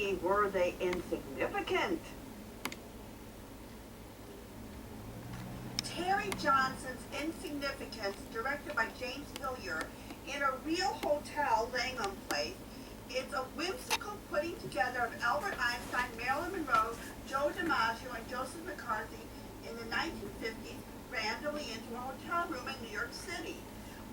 only were they insignificant. Terry Johnson's Insignificance, directed by James Hillier, in a real hotel, Langham Place. It's a whimsical putting together of Albert Einstein, Marilyn Monroe, Joe DiMaggio, and Joseph McCarthy in the 1950s, randomly into a hotel room in New York City.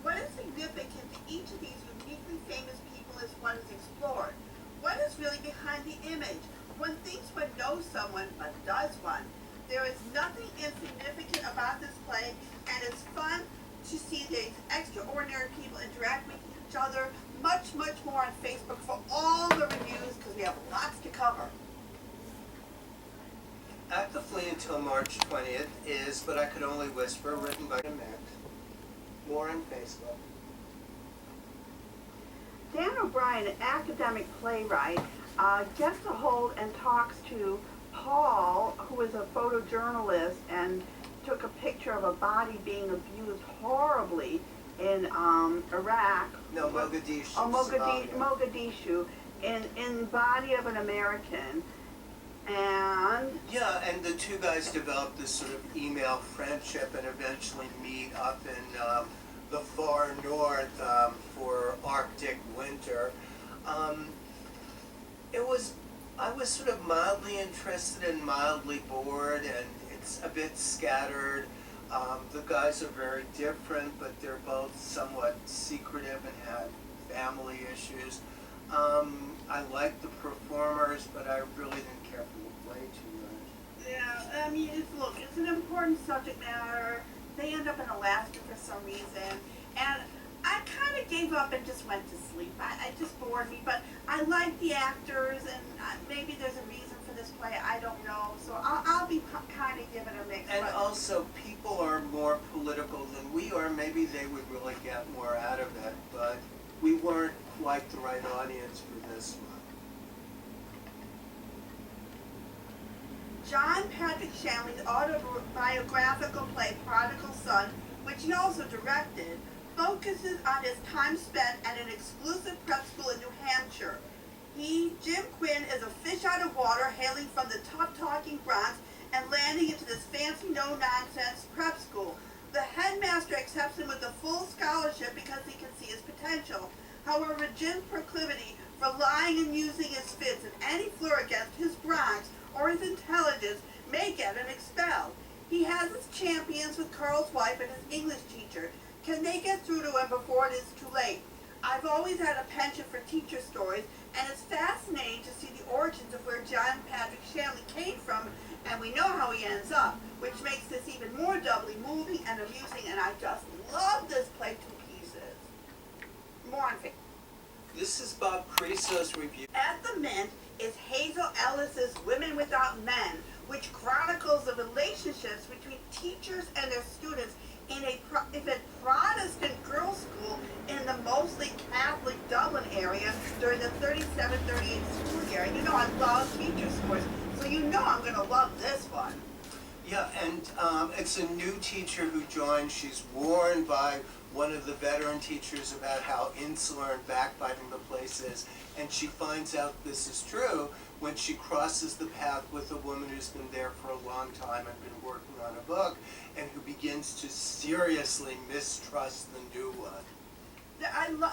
What is significant to each of these uniquely famous people is what is explored. What is really behind the image? One thinks one knows someone, but does one? There is nothing insignificant about this play, and it's fun to see these extraordinary people interact with each other. Much more on Facebook for all the reviews, because we have lots to cover. Actively Until March 20th is But I Could Only Whisper, written by Matt. More on Facebook. Dan O'Brien, an academic playwright, gets a hold and talks to Paul, who is a photojournalist and took a picture of a body being abused horribly in Iraq. No, Mogadishu. Oh, Mogadishu, in body of an American. And yeah, and the two guys developed this sort of email friendship and eventually meet up in the far north for Arctic winter. I was sort of mildly interested and mildly bored, and it's a bit scattered. The guys are very different, but they're both somewhat secretive and had family issues. I liked the performers, but I really didn't care for the play too much. yeah, I mean, it's an important subject matter. They end up in Alaska for some reason, and I kind of gave up and just went to sleep. It just bored me, but I like the actors, and maybe there's a reason for this play. I don't know, so I'll be kind of giving it a mix. And also, people are more political than we are. Maybe they would really get more out of it, but we weren't quite the right audience for this one. John Patrick Shanley's autobiographical play, Prodigal Son, which he also directed, focuses on his time spent at an exclusive prep school in New Hampshire. Jim Quinn, is a fish out of water, hailing from the tough-talking Bronx and landing into this fancy, no-nonsense prep school. The headmaster accepts him with a full scholarship because he can see his potential. However, Jim's proclivity for lying and using his fits and any flirt against his Bronx or his intelligence may get him expelled. He has his champions with Carl's wife and his English teacher. Can they get through to him before it is too late? I've always had a penchant for teacher stories, and it's fascinating to see the origins of where John Patrick Shanley came from, and we know how he ends up, which makes this even more doubly moving and amusing, and I just love this play to pieces. More on Facebook. This is Bob Creaso's review. At the Mint is Hazel Ellis's Women Without Men, which chronicles the relationships between teachers and their students in a Protestant girls' school in the mostly Catholic Dublin area during the 37-38 school year. And you know I love teacher stories, so you know I'm going to love this one. Yeah, and it's a new teacher who joined. She's warned by one of the veteran teachers about how insular and backbiting the place is, and she finds out this is true when she crosses the path with a woman who's been there for a long time and been working on a book, and who begins to seriously mistrust the new one.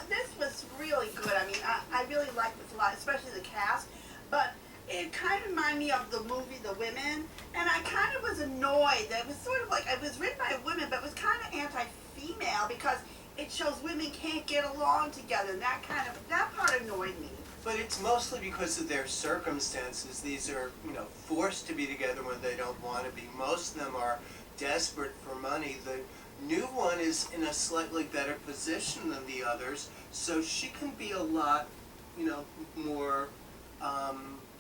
This was really good. I mean, I really liked this a lot, especially the cast, but it kind of reminded me of the movie The Women, and I kind of was annoyed that it was sort of like, it was written by women, but it was kind of anti-female because it shows women can't get along together, and that part annoyed me. But it's mostly because of their circumstances. These are, forced to be together when they don't want to be. Most of them are desperate for money. The new one is in a slightly better position than the others, so she can be a lot, more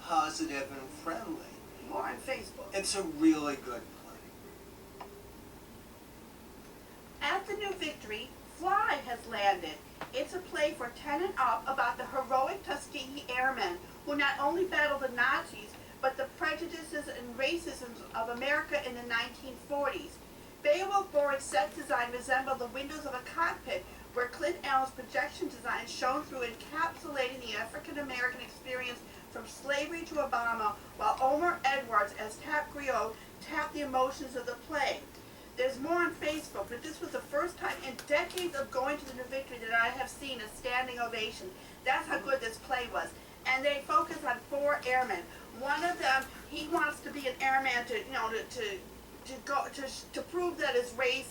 positive and friendly. More on Facebook. It's a really good play. At the New Victory, Fly has landed. It's a play for 10 and up about the heroic Tuskegee Airmen who not only battled the Nazis, but the prejudices and racism of America in the 1940s. Beowulf Board's set design resembled the windows of a cockpit, where Clint Allen's projection design shone through, encapsulating the African-American experience from slavery to Obama, while Omar Edwards as Tap Griot tapped the emotions of the play. There's more on Facebook, but this was the first time in decades of going to the New Victory that I have seen a standing ovation. That's how good this play was. And they focus on 4 airmen. One of them, he wants to be an airman to prove that his race,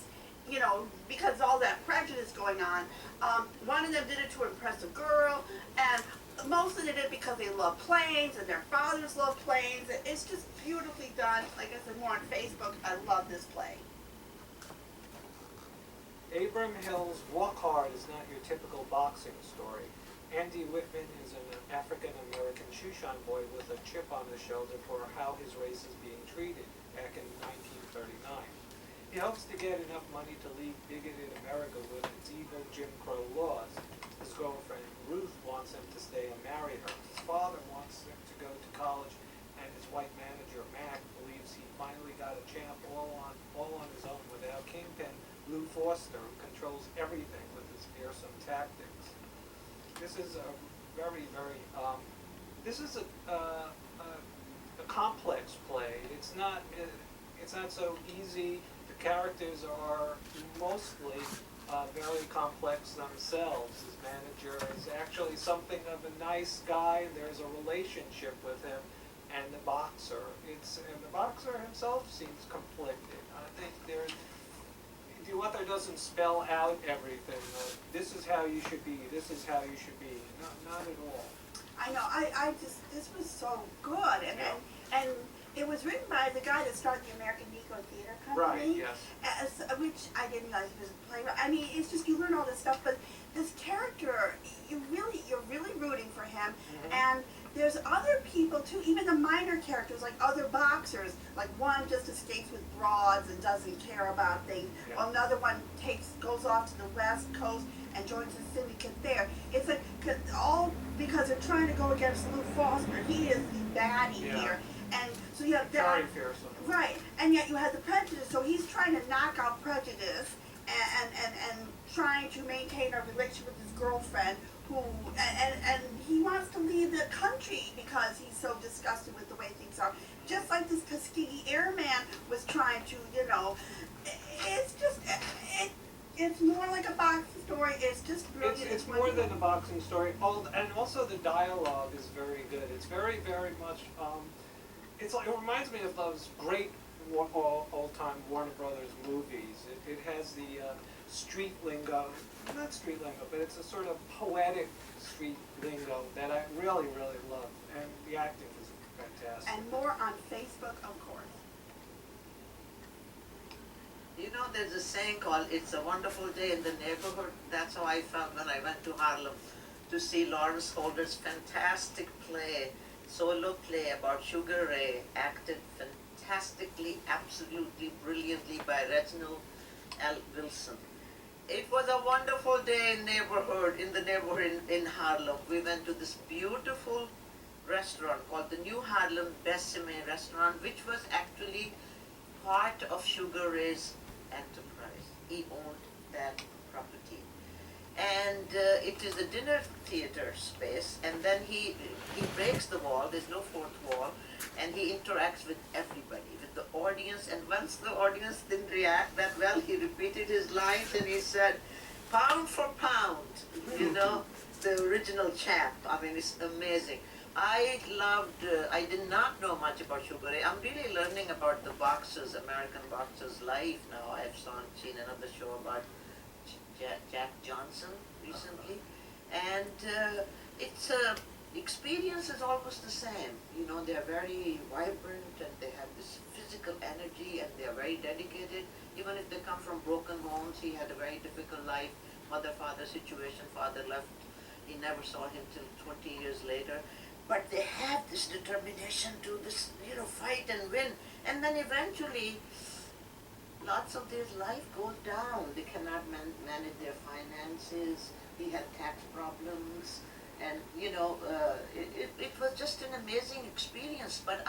because all that prejudice going on. One of them did it to impress a girl, and mostly they did it because they love planes and their fathers love planes. It's just beautifully done. Like I said, more on Facebook. I love this play. Abram Hill's Walk Hard is not your typical boxing story. Andy Whitman is an African-American Shushan boy with a chip on his shoulder for how his race is being treated back in 1939. He hopes to get enough money to leave bigoted America with its evil Jim Crow laws. His girlfriend Ruth wants him to stay and marry her. His father wants him to go to college, and his white manager Mac believes he finally got a champ all on his own without Kingpin Lou Foster, who controls everything with his fearsome tactics. This is a very, this is a complex play. It's not so easy. The characters are mostly very complex themselves. His manager is actually something of a nice guy. There's a relationship with him, and the boxer. And the boxer himself seems conflicted. I think the author doesn't spell out everything. This is how you should be. This is how you should be. Not at all. I know. This was so good, and it was written by the guy that started the American Negro Theater Company. Right. Yes. Which I didn't realize he was a playwright. I mean, it's just you learn all this stuff, but this character, you're really rooting for him, and there's other people too, even the minor characters, like other boxers, like one just escapes with broads and doesn't care about things, while another one goes off to the West Coast and joins the syndicate there. It's like, all because they're trying to go against Lou Foster. He is the baddie here. And so you have that. Very fearsome. Right, and yet you have the prejudice, so he's trying to knock out prejudice and trying to maintain a relationship with his girlfriend, and he wants to leave the country because he's so disgusted with the way things are. Just like this Tuskegee Airman was trying to, it's just, it's more like a boxing story. It's just brilliant. It's more than a boxing story. And also the dialogue is very good. It's very, very much, it reminds me of those great old-time Warner Brothers movies. It has the street lingo, not street lingo, but it's a sort of poetic street lingo that I really, really love. And the acting is fantastic. And more on Facebook, of course. There's a saying called "It's a Wonderful Day in the Neighborhood." That's how I felt when I went to Harlem to see Lawrence Holder's fantastic play, solo play about Sugar Ray, acted fantastically, absolutely brilliantly by Reginald L. Wilson. It was a wonderful day in the neighborhood in Harlem. We went to this beautiful restaurant called the New Harlem Besame restaurant, which was actually part of Sugar Ray's enterprise. He owned that property. And it is a dinner theater space, and then he breaks the wall, there's no fourth wall, and he interacts with everybody, with the audience, and once the audience didn't react that well, he repeated his lines and he said, "Pound for pound," the original chap. I mean, it's amazing. I did not know much about Sugar Ray. I'm really learning about the boxers, American boxers' life now. I've seen another show about Jack Johnson recently, and it's experience is almost the same. They are very vibrant and they have this physical energy and they are very dedicated. Even if they come from broken homes, he had a very difficult life, mother-father situation. Father left. He never saw him till 20 years later. But they have this determination to fight and win. And then eventually, lots of their life goes down. They cannot manage their finances. He had tax problems. And, it was just an amazing experience. But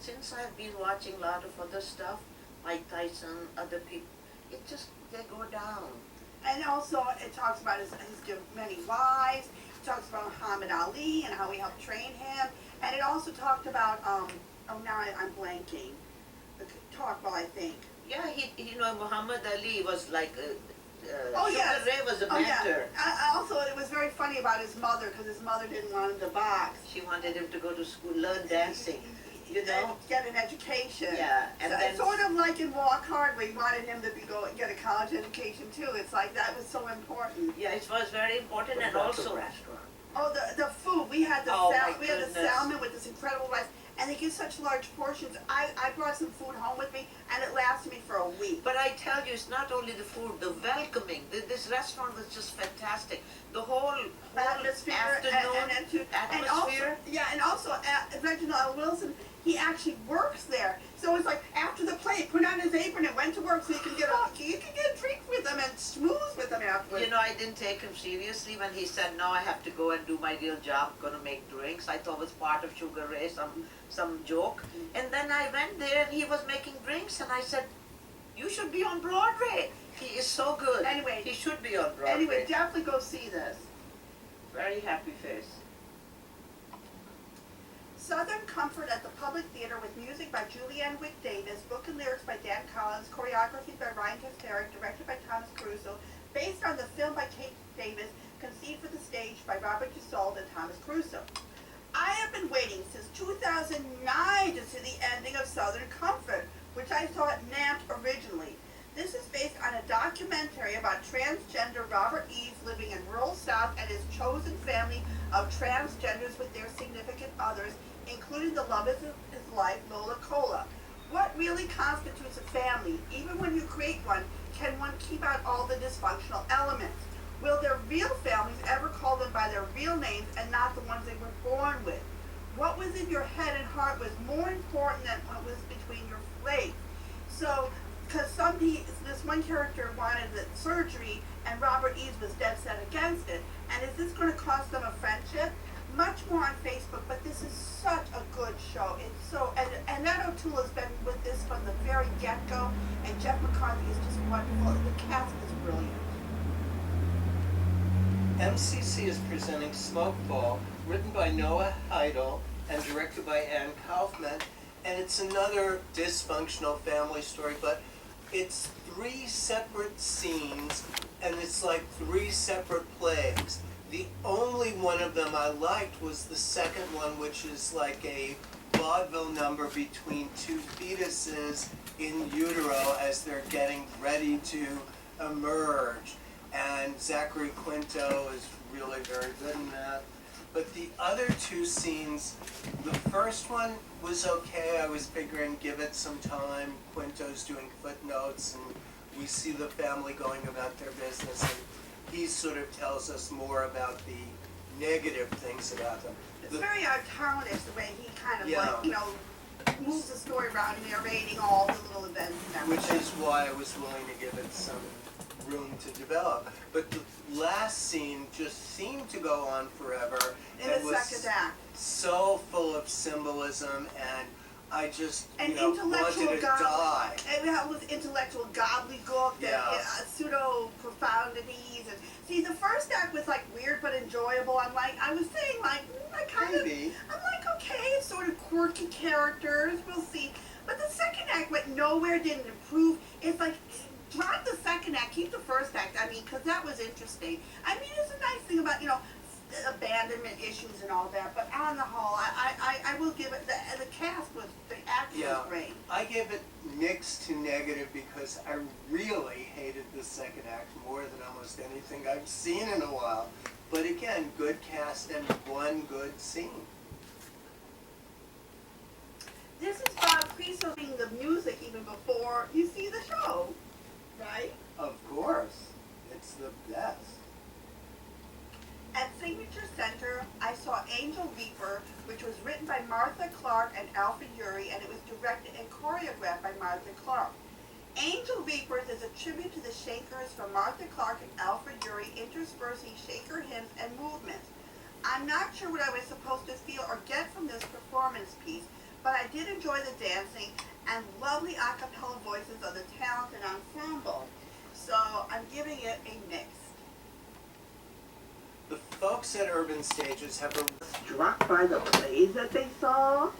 since I've been watching a lot of other stuff, Mike Tyson, other people, they go down. And also, it talks about his many wives. It talks about Muhammad Ali and how he helped train him. And it also talked about, now I'm blanking. Talkball, I think. Yeah, Muhammad Ali was like, Oh, Sugar yes. Ray was a Oh, yeah. mentor. Also, it was very funny about his mother, because his mother didn't want him to box. She wanted him to go to school, learn dancing, you know? And get an education. Yeah, and So then- it's sort of like in Walk Hard, where he wanted him to get a college education too. It's like that was so important. Yeah, it was very important, and also, restaurant. Oh, the food. We had the Oh, my we had the goodness. salmon with this incredible rice, and they give such large portions. I brought some food home with me, and it lasted me for a week. but I tell you, it's not only the food, the welcoming. This restaurant was just fantastic. The whole Atmosphere afternoon and also, atmosphere. and also Reginald L. Wilson, he actually works there. So it's like after the play, he put on his apron and went to work, so you can get a drink with him and schmooze with him afterwards. You know, I didn't take him seriously when he said, "No, I have to go and do my real job, gonna make drinks." I thought it was part of Sugar Ray, some joke. And then I went there and he was making drinks, and I said, "You should be on Broadway. He is so good. Anyway. He should be on Broadway." Anyway, definitely go see this. Very happy face. Southern Comfort at the Public Theater with music by Julianne Wick Davis, book and lyrics by Dan Collins, choreography by Ryan Testaric, directed by Thomas Caruso, based on the film by Kate Davis, conceived for the stage by Robert Dussault and Thomas Caruso. I have been waiting since 2009 to see the ending of Southern Comfort, which I saw at NAMT originally. This is based on a documentary about transgender Robert Eves living in rural South and his chosen family of transgenders with their significant others, including the love of his life, Lola Cola. What really constitutes a family? Even when you create one, can one keep out all the dysfunctional elements? Will their real families ever call them by their real names and not the ones they were born with? What was in your head and heart was more important than what was between your legs. So, because this one character wanted the surgery and Robert Eves was dead set against it. And is this going to cost them a friendship? Much more on Facebook, but this is such a good show. It's so, and Ned O'Toole has been with this from the very get-go, and Jeff McCarthy is just wonderful. The cast is brilliant. MCC is presenting Smokeball, written by Noah Heidel and directed by Ann Kaufman, and it's another dysfunctional family story, but it's 3 separate scenes, and it's like 3 separate plays. The only one of them I liked was the second one, which is like a vaudeville number between 2 fetuses in utero as they're getting ready to emerge. And Zachary Quinto is really very good in that. But the other 2 scenes, the first one was okay. I was figuring give it some time. Quinto's doing footnotes and we see the family going about their business, and he sort of tells us more about the negative things about them. It's very Townish the way he kind of Yeah. moves the story around, narrating all the little events and Which everything. is why I was willing to give it some room to develop. But the last scene just seemed to go on forever. In and the was second act. so full of symbolism, and I just And wanted intellectual to die. And it was intellectual gobbledygook and Yeah. pseudo profundities. And see, the first act was like weird but enjoyable. I was saying I kind of, Maybe. I'm like, okay, it's sort of quirky characters. We'll see. But the second act went nowhere, didn't improve. It's like, drop the second act, keep the first act. I mean, because that was interesting. I mean, it's a nice thing about abandonment issues and all that. But on the whole, I will give it the cast was the acting was great. I give it mixed to negative because I really hated the second act more than almost anything I've seen in a while. But again, good cast and one good scene. This is Bob Creasel doing the music even before you see the show, right? Of course, it's the best. At Signature Center, I saw Angel Reaper, which was written by Martha Clark and Alfred Urey, and it was directed and choreographed by Martha Clark. Angel Reapers is a tribute to the Shakers from Martha Clark and Alfred Urey, interspersing Shaker hymns and movements. I'm not sure what I was supposed to feel or get from this performance piece, but I did enjoy the dancing and lovely a cappella voices of the talented ensemble. So I'm giving it a mix. The folks at Urban Stages have a Struck by the plays that they saw?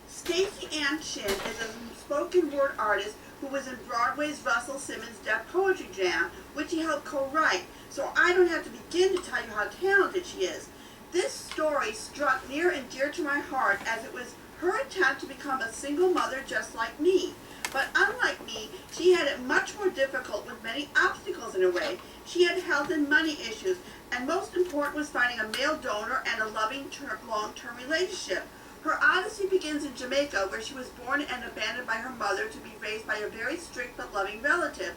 Stacey Ann Chin is a spoken word artist who was in Broadway's Russell Simmons Deaf Poetry Jam, which he helped co-write, so I don't have to begin to tell you how talented she is. This story struck near and dear to my heart as it was her attempt to become a single mother just like me. But unlike me, she had it much more difficult with many obstacles in her way. She had health and money issues, and most important was finding a male donor and a loving long-term relationship. Her odyssey begins in Jamaica, where she was born and abandoned by her mother to be raised by a very strict but loving relative.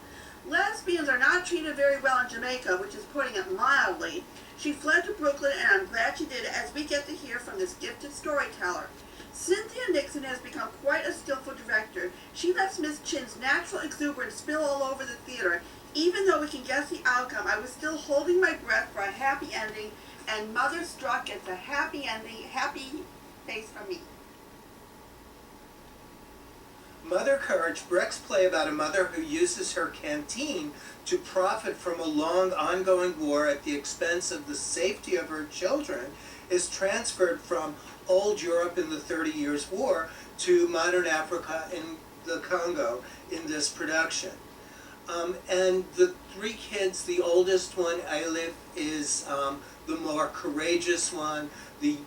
Lesbians are not treated very well in Jamaica, which is putting it mildly. She fled to Brooklyn, and I'm glad she did, as we get to hear from this gifted storyteller. Cynthia Nixon has become quite a skillful director. She lets Miss Chin's natural exuberance spill all over the theater. Even though we can guess the outcome, I was still holding my breath for a happy ending, and Mother Struck gets a happy ending, happy face from me. Mother Courage, Brecht's play about a mother who uses her canteen to profit from a long ongoing war at the expense of the safety of her children, is transferred from old Europe in the 30 Years' War to modern Africa in the Congo in this production. And the three kids, the oldest one, Eilif, is the more courageous one. The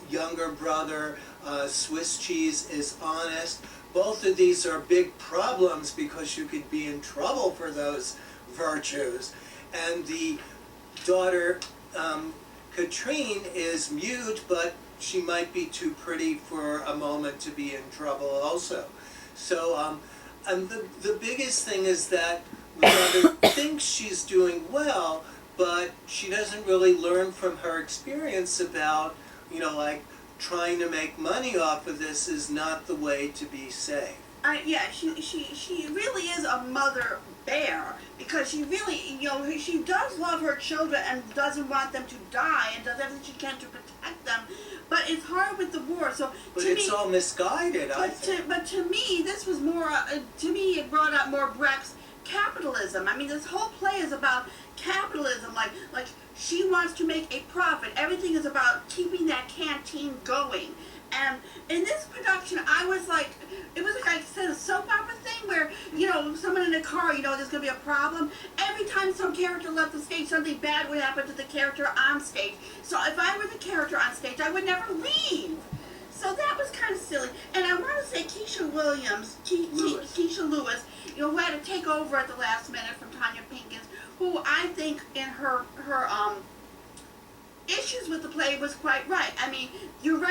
younger brother, Swiss Cheese, is honest. Both of these are big problems because you could be in trouble for those virtues. And the daughter, Katrine, is mute, but she might be too pretty for a moment to be in trouble also. So, and the biggest thing is that the mother thinks she's doing well, but she doesn't really learn from her experience about, like, trying to make money off of this is not the way to be safe. Yeah, she really is a mother bear, because she really, she does love her children and doesn't want them to die and does everything she can to protect them. But it's hard with the war, so But to it's me, all misguided, I think. but to me, this was more. To me, it brought up more Brecht's capitalism. I mean, this whole play is about capitalism. Like she wants to make a profit. Everything is about keeping that canteen going. And in this production, I was like, it was like I said, a soap opera thing where, someone in a car, there's going to be a problem. Every time some character left the stage, something bad would happen to the character on stage. So if I were the character on stage, I would never leave. So that was kind of silly. And I want to say Keisha Lewis, who had to take over at the last minute from Tanya Pinkins, who I think in her issues with the play was quite right. I mean, you're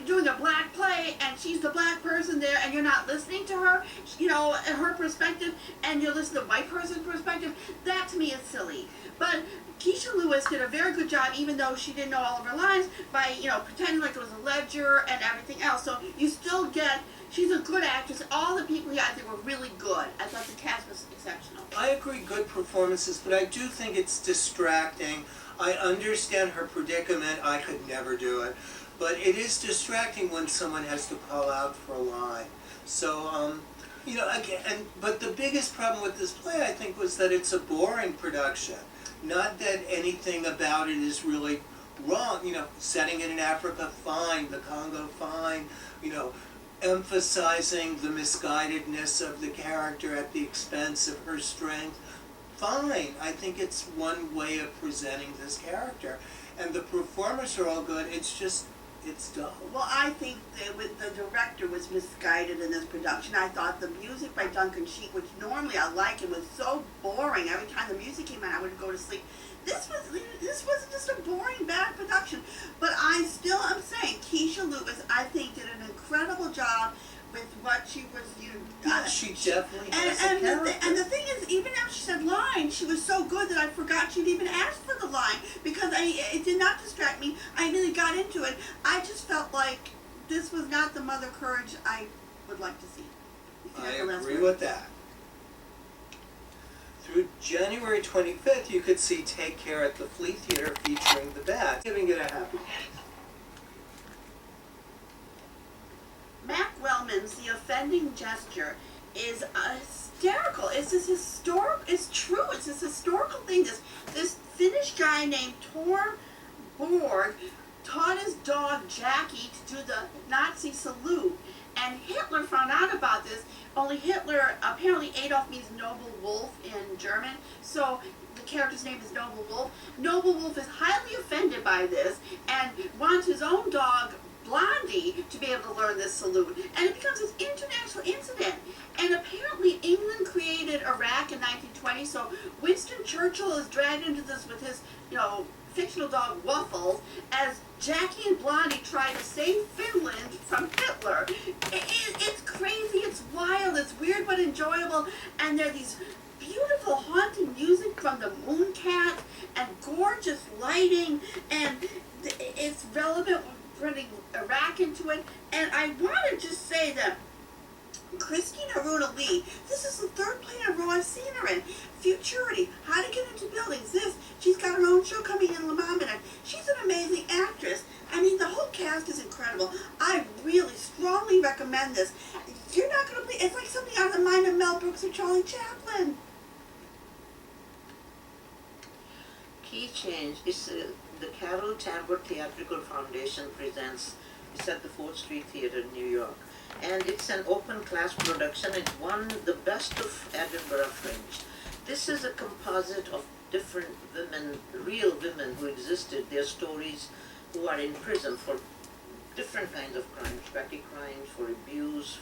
doing a black play, and she's the black person there, and you're not listening to her, her perspective, and you're listening to the white person's perspective. That to me is silly. But Keisha Lewis did a very good job, even though she didn't know all of her lines, by, pretending like it was a ledger and everything else. So you still get, she's a good actress. All the people here, I think, were really good. I thought the cast was exceptional. I agree, good performances, but I do think it's distracting. I understand her predicament. I could never do it. But it is distracting when someone has to call out for a line. So, again, but the biggest problem with this play, I think, was that it's a boring production. Not that anything about it is really wrong. Setting it in Africa, fine. The Congo, fine. Emphasizing the misguidedness of the character at the expense of her strength, fine. I think it's one way of presenting this character. And the performers are all good. It's just, it's dull. Well, I think the director was misguided in this production. I thought the music by Duncan Sheik, which normally I like, it was so boring. Every time the music came on, I would go to sleep. This was just a boring, bad production. But I still am saying Keisha Lewis, I think, did an incredible job with what she was. Yeah, she definitely has a and character. the thing is, even after she said line, she was so good that I forgot she'd even asked for the line, because it did not distract me. I really got into it. I just felt like this was not the Mother Courage I would like to see. I agree with that. Through January 25th, you could see Take Care at the Flea Theater featuring the Bats, giving it a happy. Mac Wellman's The Offending Gesture is hysterical. It's it's true. It's this historical thing. This Finnish guy named Tor Borg taught his dog Jackie to do the Nazi salute. And Hitler found out about this, only Hitler, apparently Adolf means noble wolf in German, so the character's name is Noble Wolf. Noble Wolf is highly offended by this and wants his own dog, Blondie, to be able to learn this salute. And it becomes this international incident. And apparently England created Iraq in 1920, so Winston Churchill is dragged into this with his, fictional dog Wuffles, as Jackie and Blondie try to save Finland from Hitler. It's crazy, it's wild, it's weird but enjoyable, and there are these beautiful haunting music from the Mooncat and gorgeous lighting, and it's relevant bringing Iraq into it. And I want to just say that Christine Aruna Lee, this is the third play in a row I've seen her in. Futurity, How to Get Into Buildings, she's got her own show coming in La Mama, and she's an amazing actress. I mean, the whole cast is incredible. I really strongly recommend this. You're not going to believe, it's like something out of the mind of Mel Brooks or Charlie Chaplin. Key Change is the Carol Tambor Theatrical Foundation presents. It's at the 4th Street Theater in New York. And it's an open class production. It won the Best of Edinburgh Fringe. This is a composite of different women, real women who existed, their stories, who are in prison for different kinds of crimes, petty crimes, for abuse,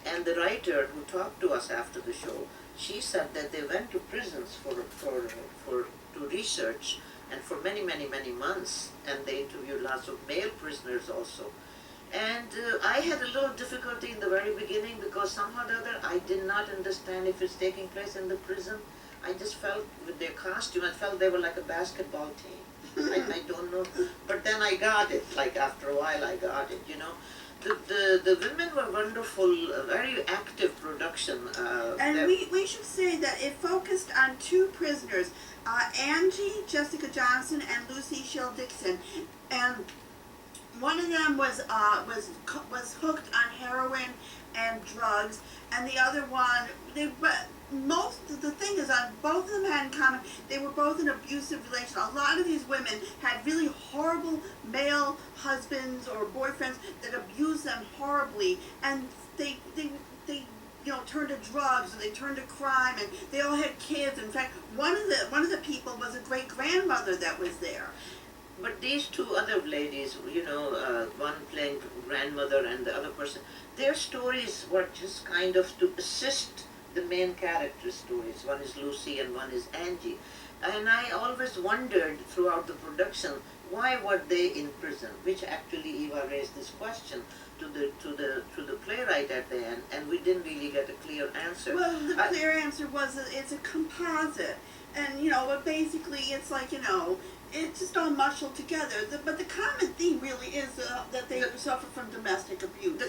and the writer who talked to us after the show, she said that they went to prisons to research, and for many, many, many months, and they interviewed lots of male prisoners also. And I had a little difficulty in the very beginning because somehow or other I did not understand if it's taking place in the prison. I just felt with their costume, I felt they were like a basketball team. I don't know, but then I got it, like after a while I got it, The women were wonderful, a very active production. And we should say that it focused on two prisoners, Angie Jessica Johnson and Lucy Shill Dixon, and one of them was hooked on heroin and drugs, and the other one, the thing is, both of them had in common, they were both in abusive relations. A lot of these women had really horrible male husbands or boyfriends that abused them horribly, and they turned to drugs, and they turned to crime, and they all had kids. In fact, one of the people was a great grandmother that was there. But these two other ladies, one playing grandmother and the other person, their stories were just kind of to assist the main character stories. One is Lucy and one is Angie. And I always wondered throughout the production, why were they in prison? Which actually Eva raised this question to the playwright at the end, and we didn't really get a clear answer. Well, the clear answer was that it's a composite, and but basically it's like it's just all muscled together. But the common theme really is that they suffer from domestic abuse. The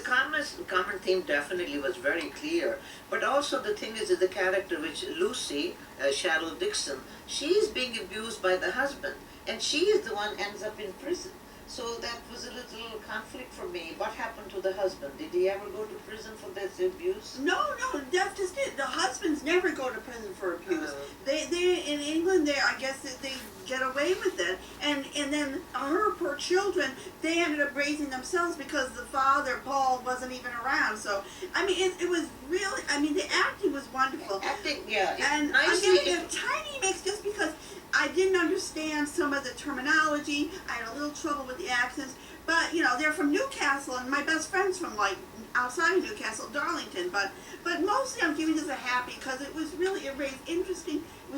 common theme definitely was very clear. But also the thing is that the character, which Lucy, Cheryl Dixon, she is being abused by the husband. And she is the one ends up in prison. So that was a little conflict for me. What happened to the husband? Did he ever go to prison for this abuse? No, that's just it. The husbands never go to prison for abuse. They in England, I guess they get away with it. And then her poor children, they ended up raising themselves because the father, Paul, wasn't even around. So, I mean, it was really, the acting was wonderful. Acting, yeah. And I'm getting a tiny mix just because I didn't understand some of the terminology. I had a little trouble with the accents. But, they're from Newcastle, and my best friend's from, outside of Newcastle, Darlington. But mostly I'm giving this a happy because it was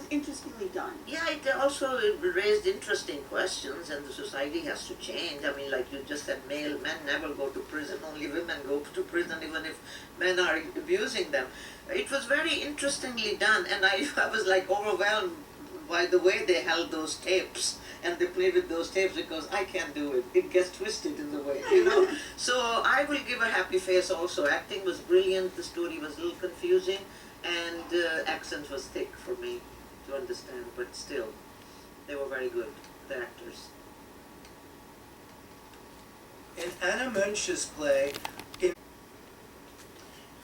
interestingly done. Yeah, it also raised interesting questions, and the society has to change. I mean, like you just said, men never go to prison, only women go to prison even if men are abusing them. It was very interestingly done, and I was overwhelmed by the way they held those tapes, and they played with those tapes, because I can't do it. It gets twisted in the way, So I will give a happy face also. Acting was brilliant, the story was a little confusing, and accent was thick for me to understand, but still, they were very good, the actors. In Anna Munch's play,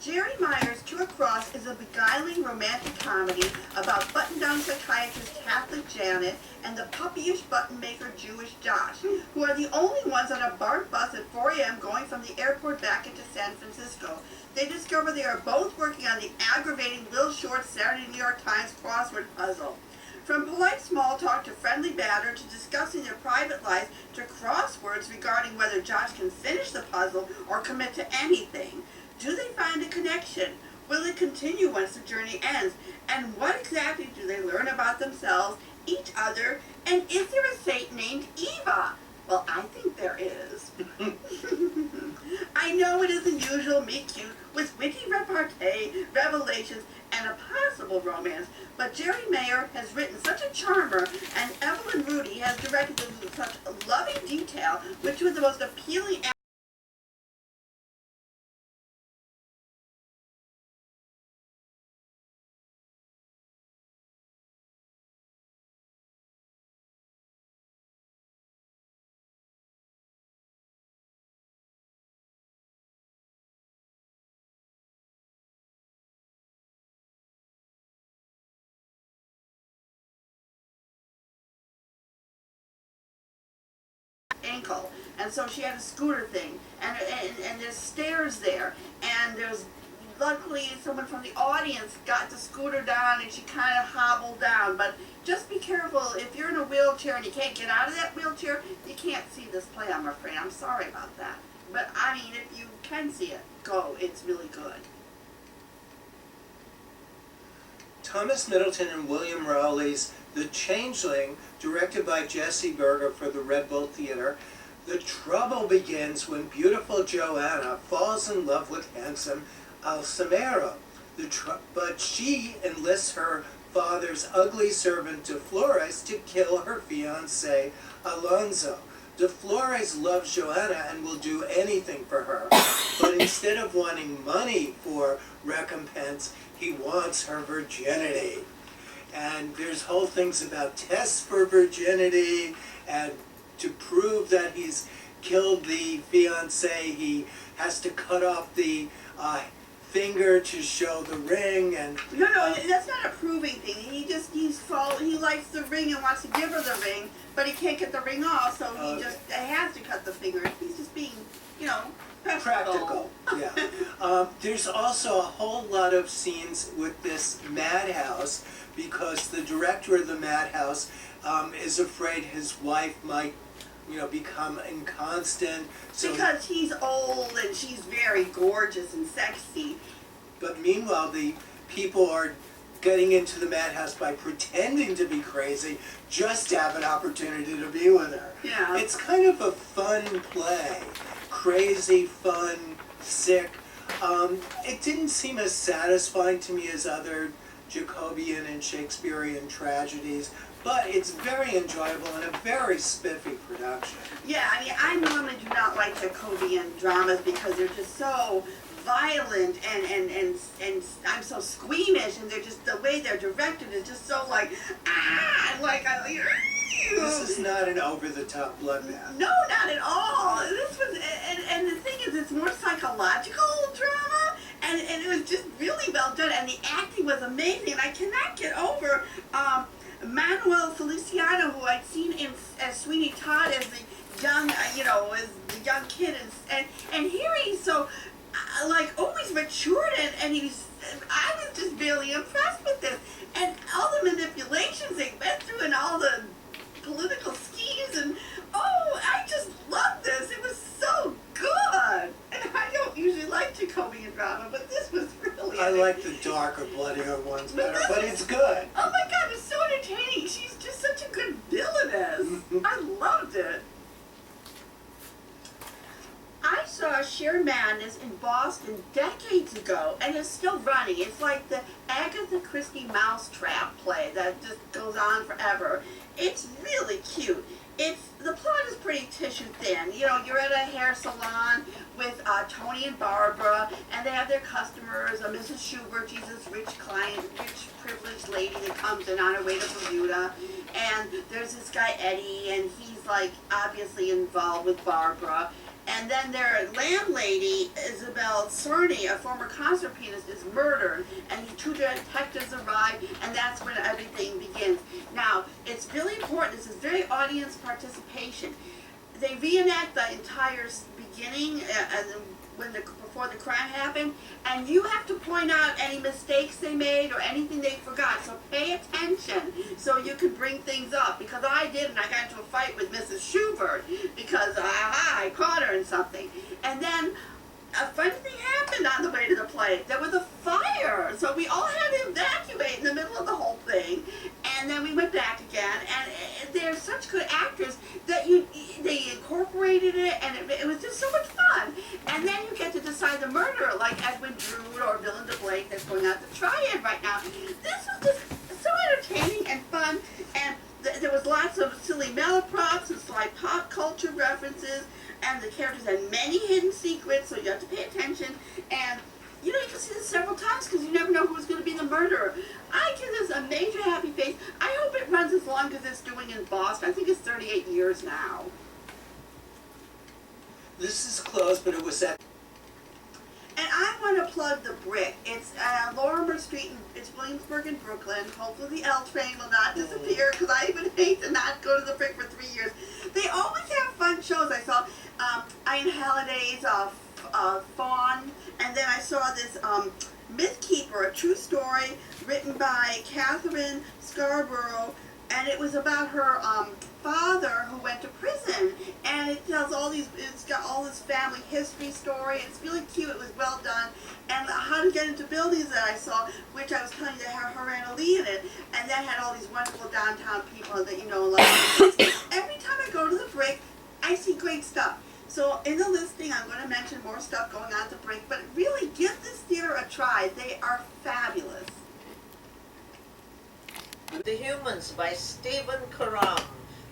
Jerry Meyer's To Across is a beguiling romantic comedy about button-down psychiatrist Catholic Janet and the puppyish button-maker Jewish Josh, who are the only ones on a BART bus at 4 a.m. going from the airport back into San Francisco. They discover they are both working on the aggravating Will Short Saturday New York Times crossword puzzle. From polite small talk to friendly banter to discussing their private lives to crosswords regarding whether Josh can finish the puzzle or commit to anything. Do they find a connection? Will it continue once the journey ends? And what exactly do they learn about themselves, each other, and is there a saint named Eva? Well, I think there is. I know it isn't usual meet cute with witty repartee, revelations, and a possible romance, but Jerry Mayer has written such a charmer, and Evelyn Rudy has directed it with such loving detail, which was the most appealing ankle, and so she had a scooter thing, and there's stairs there, and there's luckily someone from the audience got the scooter down and she kind of hobbled down, but just be careful if you're in a wheelchair and you can't get out of that wheelchair, you can't see this play, I'm afraid. I'm sorry about that, but I mean, if you can see it, go, it's really good. Thomas Middleton and William Rowley's The Changeling, directed by Jesse Berger for the Red Bull Theater. The trouble begins when beautiful Joanna falls in love with handsome Alsamero. But she enlists her father's ugly servant De Flores to kill her fiancé Alonso. De Flores loves Joanna and will do anything for her, but instead of wanting money for recompense, he wants her virginity. And there's whole things about tests for virginity, and to prove that he's killed the fiancé, he has to cut off the finger to show the ring, and No, that's not a proving thing. He likes the ring and wants to give her the ring, but he can't get the ring off, so he just has to cut the finger. He's just being, practical. Yeah. There's also a whole lot of scenes with this madhouse because the director of the madhouse is afraid his wife might, become inconstant. So, Because he's old and she's very gorgeous and sexy. but meanwhile, the people are getting into the madhouse by pretending to be crazy just to have an opportunity to be with her. Yeah. It's kind of a fun play. Crazy, fun, sick. It didn't seem as satisfying to me as other Jacobean and Shakespearean tragedies, but it's very enjoyable and a very spiffy production. Yeah, I mean, I normally do not like Jacobean dramas because they're just so violent and I'm so squeamish, and they're just, the way they're directed is just so like, This is not an over-the-top bloodbath. No, not at all. This was, and the thing is, it's more psychological drama, and it was just really well done, and the acting was amazing, and I cannot get over Manuel Feliciano, who I'd seen as Sweeney Todd as the young, as the young kid, and here he's so, always matured, and I was just really impressed with this, and all the manipulations they went through, and all the political schemes, and I just loved this. It was so good. And I don't usually like Jacobean drama, but this was really I like the darker, bloodier ones better, but it's good. Oh my god, it's so entertaining. She's just such a good villainess. I loved it. I saw Sheer Madness in Boston decades ago, and it's still running. It's like the Agatha Christie Mousetrap play that just goes on forever. It's really cute. The plot is pretty tissue thin. You're at a hair salon with Tony and Barbara, and they have their customers. Mrs. Schubert, she's this rich client, rich privileged lady that comes in on her way to Bermuda. And there's this guy Eddie, and he's obviously involved with Barbara. and then their landlady, Isabel Cerny, a former concert pianist, is murdered, and the two detectives arrive, and that's when everything begins. Now, it's really important, this is very audience participation. They reenact the entire beginning, before the crime happened, and you have to point out any mistakes they made or anything they forgot. So pay attention so you can bring things up. Because I did, and I got into a fight with Mrs. Schubert because I caught her in something. And then a funny thing happened on the way to the play. There was a fire, so we all had to evacuate in the middle of the whole thing. And then we went back again, and they're such good actors that they incorporated it, and it was just so much fun. And then you get to decide the murderer, like Edwin Drood or Belinda Blake that's going out to Triad right now. This was just so entertaining and fun, and there was lots of silly malaprops and sly pop culture references, and the characters had many hidden secrets, so you have to pay attention. And you know, you can see this several times because you never know who's going to be the murderer. I give this a major happy face. I hope it runs as long as it's doing in Boston. I think it's 38 years now. This is closed, but it was at. And I want to plug the Brick. It's Lorimer Street, it's Williamsburg in Brooklyn. Hopefully the L train will not disappear, because I even hate to not go to the Brick for 3 years. They always have fun shows. I saw Ian Halliday's Fawn, and then I saw this Myth Keeper, a true story written by Catherine Scarborough, and it was about her father who went to prison, and it tells it's got all this family history story. It's really cute. It was well done. And How to Get Into Buildings that I saw, which I was telling you that had her and Lee in it, and that had all these wonderful downtown people that you know love. Every time I go to the Brick, I see great stuff. So in the listing, I'm going to mention more stuff going on at the Brick, but really give this theater a try. They are fabulous. The Humans by Stephen Karam,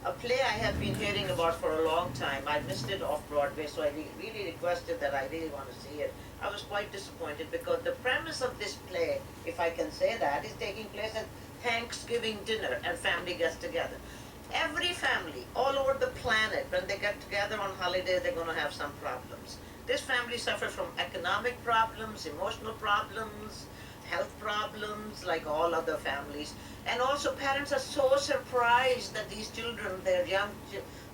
a play I have been hearing about for a long time. I missed it off Broadway, so I really requested that I really want to see it. I was quite disappointed because the premise of this play, if I can say that, is taking place at Thanksgiving dinner and family gets together. Every family all over the planet, when they get together on holiday, they're going to have some problems. This family suffers from economic problems, emotional problems, health problems, like all other families. And also parents are so surprised that these children, their young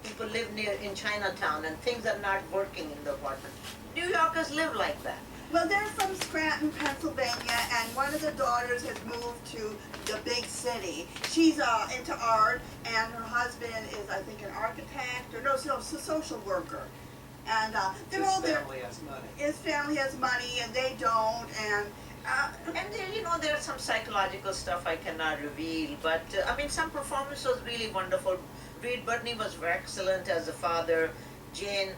people live in Chinatown and things are not working in the apartment. New Yorkers live like that. Well, they're from Scranton, Pennsylvania, and one of the daughters has moved to the big city. She's into art, and her husband is, I think, an architect, or no, social worker. And they're all there. His family has money. His family has money, and they don't, and And you know, there's some psychological stuff I cannot reveal, but I mean, some performance was really wonderful. Reed Birney was excellent as a father. Jane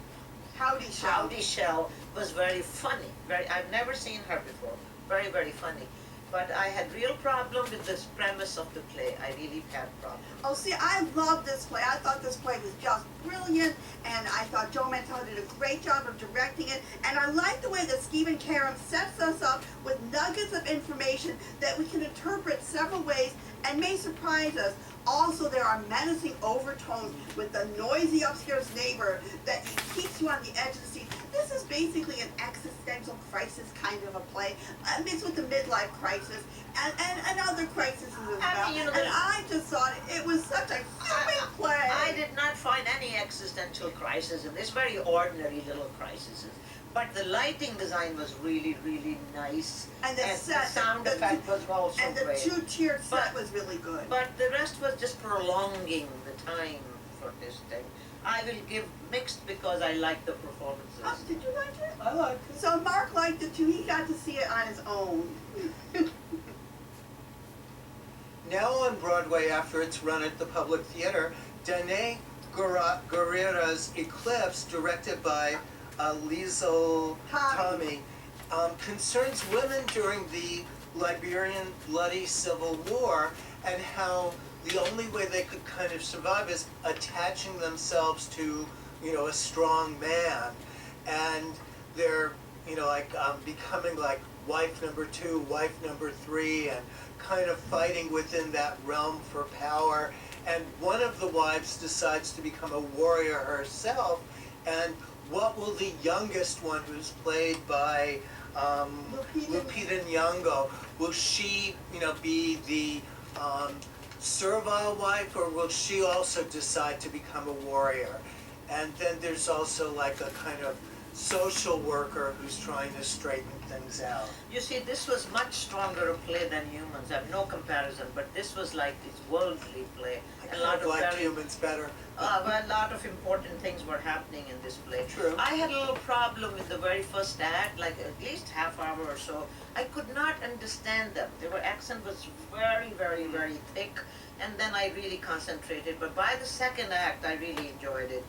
Howdy Shell was very funny. I've never seen her before. Very, very funny. But I had real problem with this premise of the play. I really had problem. oh, see, I love this play. I thought this play was just brilliant, and I thought Joe Mantello did a great job of directing it. And I like the way that Stephen Karam sets us up with nuggets of information that we can interpret several ways and may surprise us. Also, there are menacing overtones with the noisy upstairs neighbor that keeps you on the edge of the seat. This is basically an existential crisis kind of a play, mixed with the midlife crisis and other crises as well. I mean, you know, and I just thought it was such a human play. I did not find any existential crisis in this, very ordinary little crises. But the lighting design was really, really nice. And the set, sound effect was also and the great. two-tiered set But- was really good. But the rest was just prolonging the time for this thing. I will give mixed because I like the performances. Oh, did you like it? I like it. So Mark liked it too. He got to see it on his own. Now on Broadway, after its run at the Public Theater, Danae Guerrera's Eclipse, directed by Liesl Tommy, concerns women during the Liberian bloody civil war and how the only way they could kind of survive is attaching themselves to, a strong man. And they're, becoming like wife number 2, wife number 3, and kind of fighting within that realm for power. And one of the wives decides to become a warrior herself, and what will the youngest one, who's played by Lupita Nyong'o, will she, be the servile wife, or will she also decide to become a warrior? And then there's also like a kind of social worker who's trying to straighten things out. You see, this was much stronger a play than Humans. I have no comparison, but this was like this worldly play. I A kind lot of of like very, Humans better. well, a lot of important things were happening in this play. True. I had a little problem with the very first act, like at least half hour or so. I could not understand them. Their accent was very, very, very thick, and then I really concentrated. But by the second act, I really enjoyed it,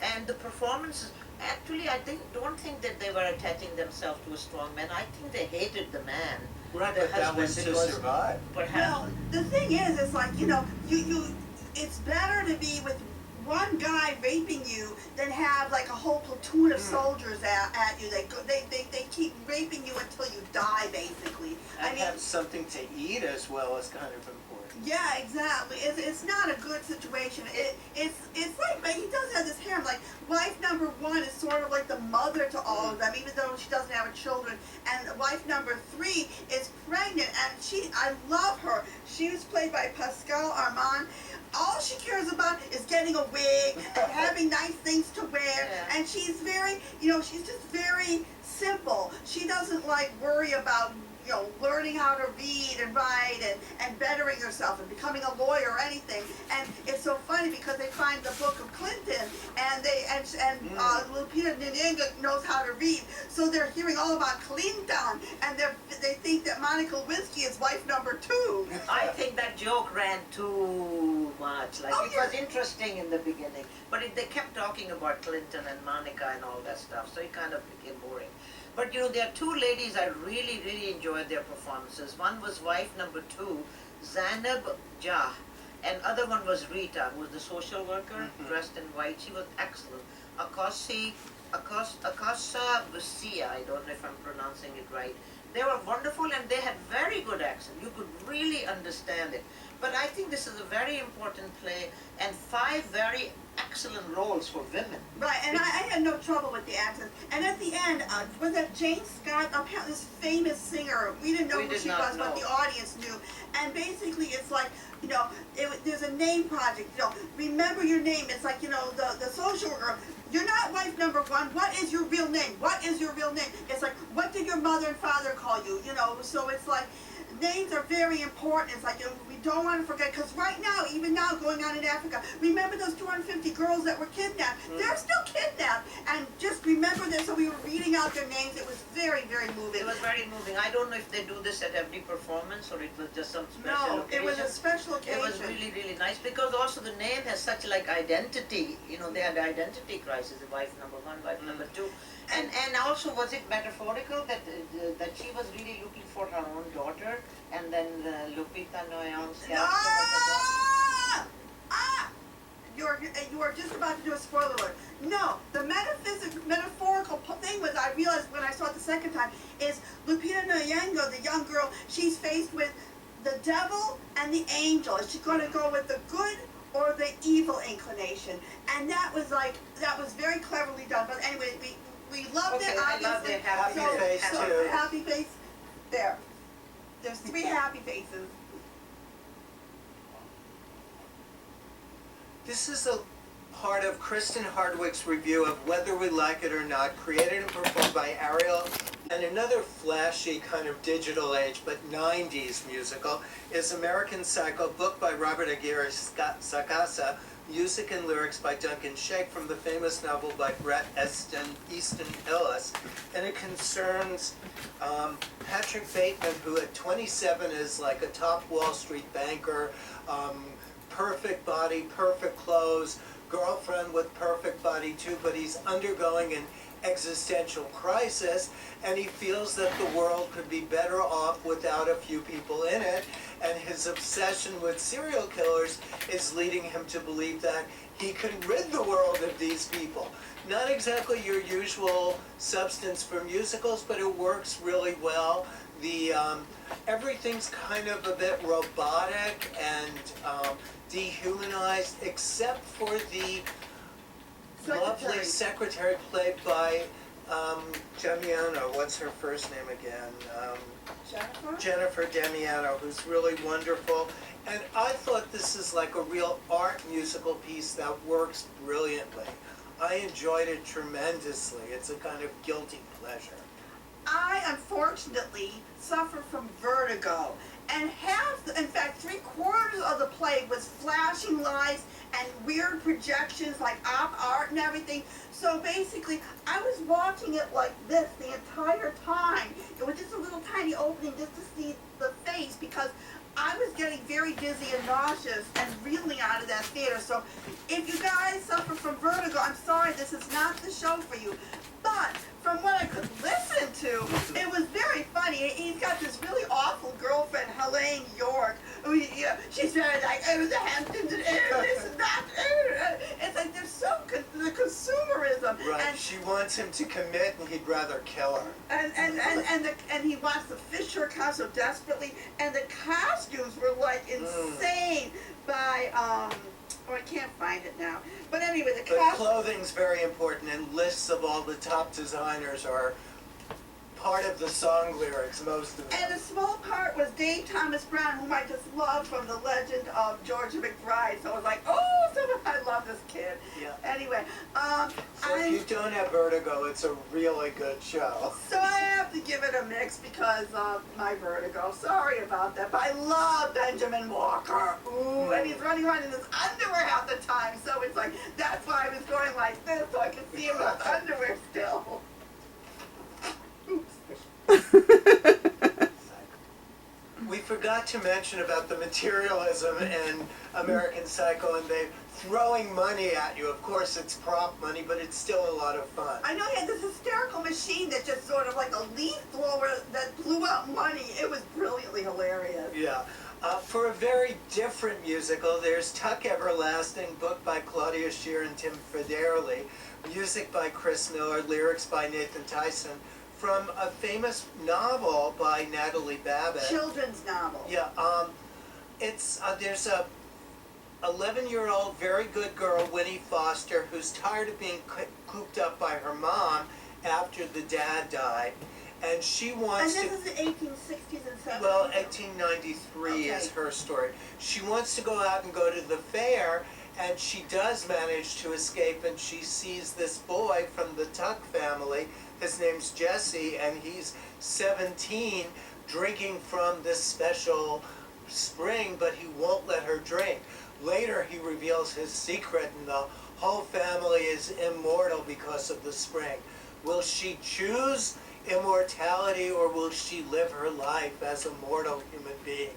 And the performances, actually, don't think that they were attaching themselves to a strong man. I think they hated the man. Right, the but that husband, was to because survive. Perhaps. Well, the thing is, it's like, it's better to be with one guy raping you than have like a whole platoon of soldiers at you. They keep raping you until you die, basically. And have something to eat as well is kind of important. Yeah, exactly. It's not a good situation. It's like, but he does have this harem. Like, wife number one is sort of like the mother to all of them, even though she doesn't have children. And wife number three is pregnant, and I love her. She was played by Pascal Armand. All she cares about is getting a wig and having nice things to wear. Yeah. And she's very, she's just very simple. She doesn't like worry about learning how to read and write and bettering herself and becoming a lawyer or anything. And it's so funny because they find the book of Clinton and Lupita Nyong'o knows how to read, so they're hearing all about Clinton, and they think that Monica Lewinsky is wife number two. I think that joke ran too much. Like, Oh, it yeah. was interesting in the beginning, but they kept talking about Clinton and Monica and all that stuff, so it kind of became boring. But there are two ladies I really, really enjoyed their performances. One was wife number two, Zainab Jah, and other one was Rita, who was the social worker, dressed in white. She was excellent. Akasa Busia, I don't know if I'm pronouncing it right. They were wonderful, and they had very good accent. You could really understand it. But I think this is a very important play, and 5 very excellent roles for women. Right, and I had no trouble with the accents. And at the end, was that Jane Scott, apparently this famous singer, we didn't know We who did she not was, but know. the audience knew. And basically it's like, there's a name project, remember your name. It's like, the social worker, you're not wife number one, what is your real name? What is your real name? It's like, what did your mother and father call you? So it's like, names are very important. It's like, we don't want to forget, because right now, even now going on in Africa, remember those 250 girls that were kidnapped? They're still kidnapped. And just remember this, so we were reading out their names. It was very, very moving. It was very moving. I don't know if they do this at every performance or it was just some special No, occasion. it was a special occasion. It was really, really nice because also the name has such like identity. They had identity crisis. Wife number one, wife number two, and also was it metaphorical that she was really looking for her own daughter, and then Lupita Nyong'o's character was a daughter. You are just about to do a spoiler alert. No, the metaphorical thing was, I realized when I saw it the second time, is Lupita Nyong'o, the young girl, she's faced with the devil and the angel. Is she going to go with the good or the evil inclination? And that was very cleverly done. But anyway, we loved Okay, it, I obviously. loved it. Happy face, too. Happy face. There. There's 3 happy faces. This is a part of Kristen Hardwick's review of Whether We Like It or Not, created and performed by Ariel. And another flashy kind of digital age, but 90s musical, is American Psycho, book by Robert Aguirre Sacasa, music and lyrics by Duncan Sheik from the famous novel by Bret Easton Ellis. And it concerns Patrick Bateman, who at 27 is like a top Wall Street banker, perfect body, perfect clothes, girlfriend with perfect body too, but he's undergoing an existential crisis, and he feels that the world could be better off without a few people in it, and his obsession with serial killers is leading him to believe that he can rid the world of these people. Not exactly your usual substance for musicals, but it works really well. Everything's kind of a bit robotic and dehumanized, except for the lovely secretary played by Damiano. What's her first name again? Jennifer? Jennifer Damiano, who's really wonderful. And I thought this is like a real art musical piece that works brilliantly. I enjoyed it tremendously. It's a kind of guilty pleasure. I unfortunately suffer from vertigo, and in fact, 3/4 of the play was flashing lights and weird projections like op art and everything. So basically, I was watching it like this the entire time. It was just a little tiny opening just to see the face because I was getting very dizzy and nauseous and reeling out of that theater. So if you guys suffer from vertigo, I'm sorry, this is not the show for you. But from what I could listen to, it was very funny. He's got this really awful girlfriend, Helene York. She's very like, oh, the Hamptons and this and that. It's like there's the consumerism. Right, And she wants him to commit and he'd rather kill her. and he wants the Fisher account so desperately, and the costumes were like insane by I can't find it now. But anyway, the But costumes. clothing's very important, and lists of all the top designers are part of the song lyrics, most of them. And a small part was Dave Thomas Brown, whom I just love from The Legend of Georgia McBride. So I was like, oh, I love this kid. Yeah. Anyway, So if you don't have vertigo, it's a really good show. so I have to give it a mix because of my vertigo. Sorry about that, but I love Benjamin Walker. Ooh, and he's running around in his underwear half the time. So it's like, that's why I was going like this, so I could see him in his underwear still. We forgot to mention about the materialism in American Psycho, and they throwing money at you. Of course, it's prop money, but it's still a lot of fun. I know he had this hysterical machine that just sort of like a leaf blower that blew out money. It was brilliantly hilarious. Yeah. For a very different musical, there's Tuck Everlasting, book by Claudia Scheer and Tim Federle, music by Chris Miller, lyrics by Nathan Tyson, from a famous novel by Natalie Babbitt. Children's novel. Yeah, it's there's a 11-year-old very good girl, Winnie Foster, who's tired of being cooped up by her mom after the dad died, and she And wants this to. is the 1860s and 70s. Well, 1893 is Okay. her story. She wants to go out and go to the fair, and she does manage to escape, and she sees this boy from the Tuck family. His name's Jesse, and he's 17, drinking from this special spring, but he won't let her drink. Later, he reveals his secret, and the whole family is immortal because of the spring. Will she choose immortality, or will she live her life as a mortal human being?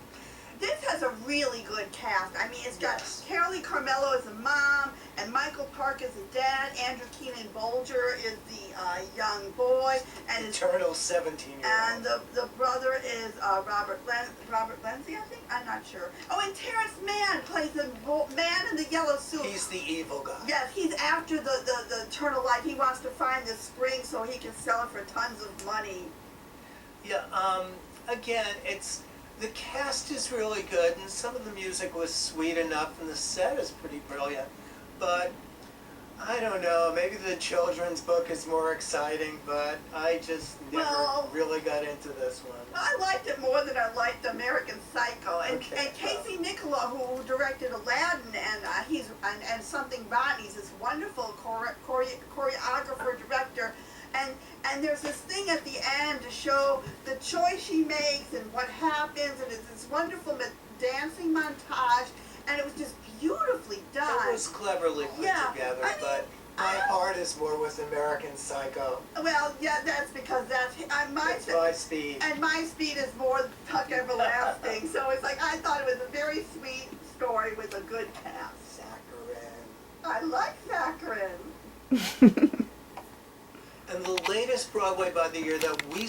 This has a really good cast. I mean, it's got Yes. Carolee Carmello as the mom, and Michael Park as the dad. Andrew Keenan Bolger is the young boy, and his, Eternal 17-year-old. and the brother is Robert Lindsay, I think. I'm not sure. Oh, and Terrence Mann plays the man in the yellow suit. He's the evil guy. Yes, he's after the eternal life. He wants to find this spring so he can sell it for tons of money. Yeah, again, the cast is really good, and some of the music was sweet enough, and the set is pretty brilliant. But, I don't know, maybe the children's book is more exciting, but I just never Well- really got into this one. I liked it more than I liked American Psycho. And, Okay. and Casey Nicola, who directed Aladdin, and Something Rotten, he's this wonderful choreographer, director. And there's this thing at the end to show the choice she makes and what happens, and it's this wonderful dancing montage, and it was just beautifully done. It was cleverly put Yeah, together, I mean, but my heart is more with American Psycho. Well, yeah, that's because that's It's my speed. and my speed is more Tuck Everlasting. So it's like I thought it was a very sweet story with a good cast. Saccharin. I like Saccharin. And the latest Broadway by the year that we